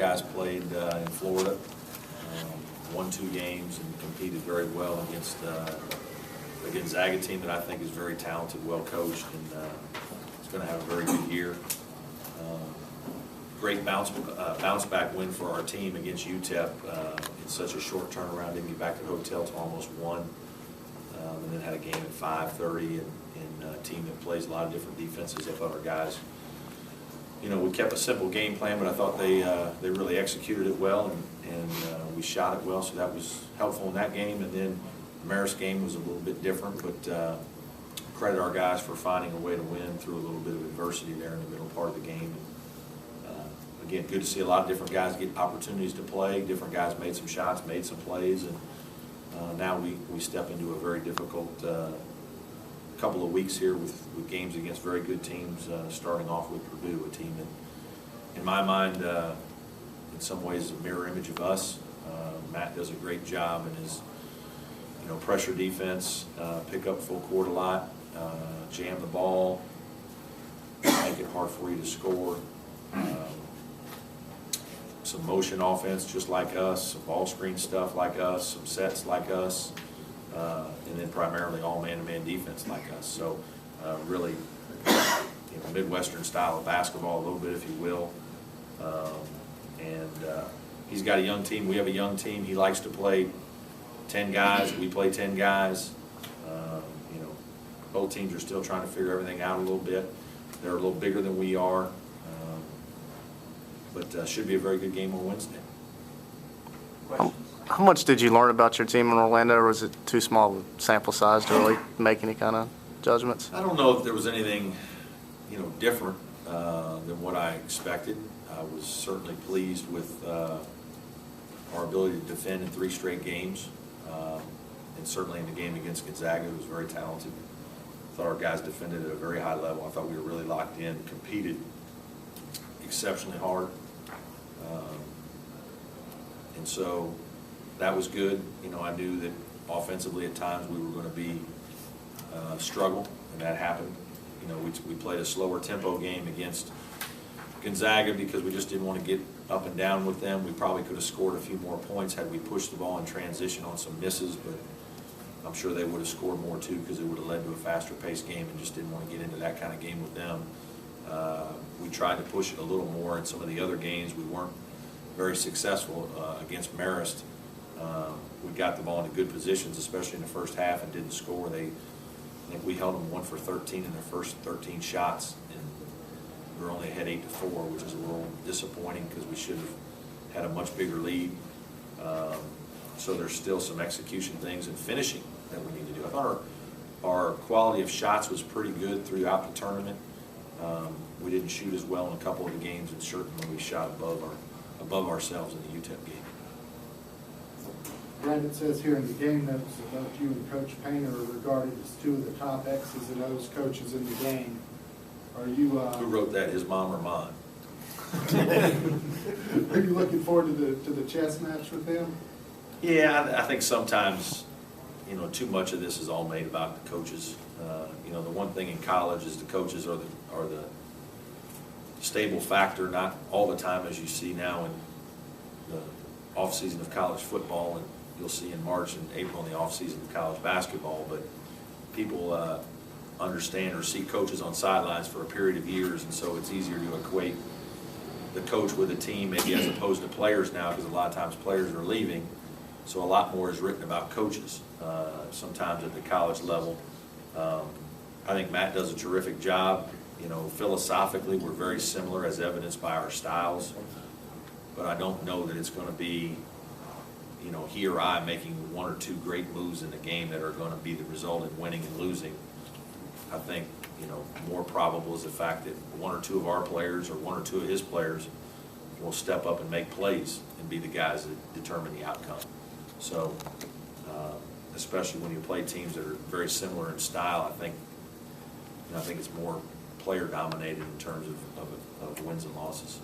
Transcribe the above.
Guys played in Florida, won 2 games and competed very well against a Gonzaga team that I think is very talented, well coached, and is going to have a very good year. Great bounce back win for our team against UTEP. It's such a short turnaround. Didn't get back to the hotel till almost 1, and then had a game at 5:30, and a team that plays a lot of different defenses. I thought our guys, we kept a simple game plan, but I thought they really executed it well, and we shot it well, so that was helpful in that game. And then the Marist game was a little bit different, but credit our guys for finding a way to win through a little bit of adversity there in the middle part of the game. Again, good to see a lot of different guys get opportunities to play. Different guys made some shots, made some plays, and now we step into a very difficult couple of weeks here with games against very good teams, starting off with Purdue, a team that, in my mind, in some ways is a mirror image of us. Matt does a great job in his pressure defense, pick up full court a lot, jam the ball, make it hard for you to score. Some motion offense just like us, some ball screen stuff like us, some sets like us, and then primarily all man-to-man defense like us. So really, Midwestern style of basketball a little bit, if you will. He's got a young team. We have a young team. He likes to play 10 guys. We play 10 guys. Both teams are still trying to figure everything out a little bit. They're a little bigger than we are. But should be a very good game on Wednesday. How much did you learn about your team in Orlando, or was it too small of a sample size to really make any kind of judgments? I don't know if there was anything, different than what I expected. I was certainly pleased with our ability to defend in 3 straight games, and certainly in the game against Gonzaga, it was very talented. I thought our guys defended at a very high level. I thought we were really locked in, competed exceptionally hard. And so that was good. I knew that offensively at times we were going to be struggle, and that happened. We played a slower tempo game against Gonzaga because we just didn't want to get up and down with them. We probably could have scored a few more points had we pushed the ball in transition on some misses, but I'm sure they would have scored more too because it would have led to a faster paced game, and just didn't want to get into that kind of game with them. We tried to push it a little more in some of the other games. We weren't very successful against Marist. We got the ball into good positions, especially in the first half, and didn't score. I think we held them 1 for 13 in their first 13 shots, and we were only ahead 8-4, which is a little disappointing because we should have had a much bigger lead. So there's still some execution things and finishing that we need to do. I thought our quality of shots was pretty good throughout the tournament. We didn't shoot as well in a couple of the games, and certainly we shot above ourselves in the UTEP game. Brandon says here in the game notes that both you and Coach Painter are regarded as 2 of the top X's and O's coaches in the game. Are you? Who wrote that? His mom or mine? Are you looking forward to the chess match with them? Yeah, I think sometimes, too much of this is all made about the coaches. The one thing in college is the coaches are the stable factor, not all the time as you see now in the off-season of college football, and you'll see in March and April in the off-season of college basketball. But people understand or see coaches on sidelines for a period of years, and so it's easier to equate the coach with a team maybe as opposed to players now, because a lot of times players are leaving, so a lot more is written about coaches sometimes at the college level. I think Matt does a terrific job. Philosophically, we're very similar as evidenced by our styles, but I don't know that it's going to be, he or I making 1 or 2 great moves in the game that are going to be the result in winning and losing. I think, more probable is the fact that 1 or 2 of our players or 1 or 2 of his players will step up and make plays and be the guys that determine the outcome. So, especially when you play teams that are very similar in style, I think it's more player dominated in terms of wins and losses.